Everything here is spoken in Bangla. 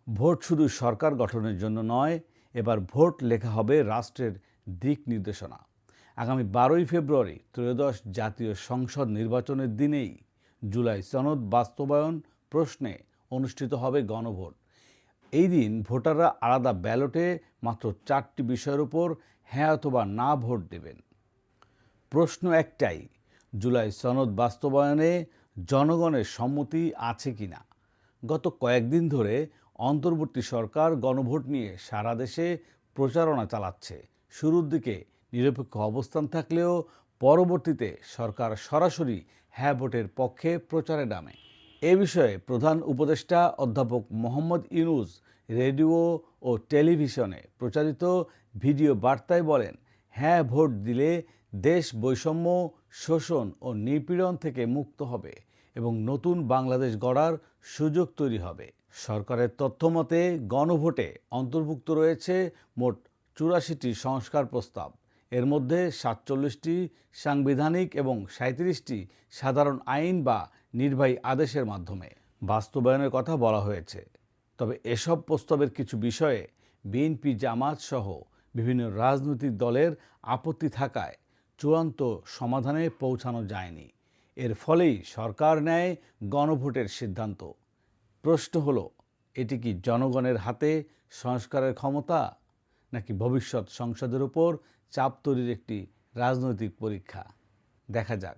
ভোট শুধু সরকার গঠনের জন্য নয়, এবার ভোট লেখা হবে রাষ্ট্রের দিক নির্দেশনা। আগামী 12ই ফেব্রুয়ারি ত্রয়োদশ জাতীয় সংসদ নির্বাচনের দিনেই জুলাই সনদ বাস্তবায়ন প্রশ্নে অনুষ্ঠিত হবে গণভোট। এই দিন ভোটাররা আলাদা ব্যালটে মাত্র 4টি বিষয়ের উপর হ্যাঁ অথবা না ভোট দেবেন। প্রশ্ন একটাই, জুলাই সনদ বাস্তবায়নে জনগণের সম্মতি আছে কিনা। গত কয়েকদিন ধরে অন্তর্বর্তী সরকার গণভোট নিয়ে সারা দেশে প্রচারণা চালাচ্ছে। শুরুর দিকে নিরপেক্ষ অবস্থান থাকলেও পরবর্তীতে সরকার সরাসরি হ্যাঁ ভোটের পক্ষে প্রচারে নামে। এ বিষয়ে প্রধান উপদেষ্টা অধ্যাপক মোহাম্মদ ইউনূস রেডিও ও টেলিভিশনে প্রচারিত ভিডিও বার্তায় বলেন, হ্যাঁ ভোট দিলে দেশ বৈষম্য, শোষণ ও নিপীড়ন থেকে মুক্ত হবে এবং নতুন বাংলাদেশ গড়ার সুযোগ তৈরি হবে। সরকারের তথ্যমতে গণভোটে অন্তর্ভুক্ত রয়েছে মোট 84টি সংস্কার প্রস্তাব। এর মধ্যে 47টি সাংবিধানিক এবং 37টি সাধারণ আইন বা নির্বাহী আদেশের মাধ্যমে বাস্তবায়নের কথা বলা হয়েছে। তবে এসব প্রস্তাবের কিছু বিষয়ে বিএনপি, জামাত সহ বিভিন্ন রাজনৈতিক দলের আপত্তি থাকায় চূড়ান্ত সমাধানে পৌঁছানো যায়নি। এর ফলেই সরকার নেয় গণভোটের সিদ্ধান্ত। প্রশ্ন হলো, এটি কি জনগণের হাতে সংস্কারের ক্ষমতা, নাকি ভবিষ্যৎ সংসদের উপর চাপ তৈরির একটি রাজনৈতিক পরীক্ষা? দেখা যাক।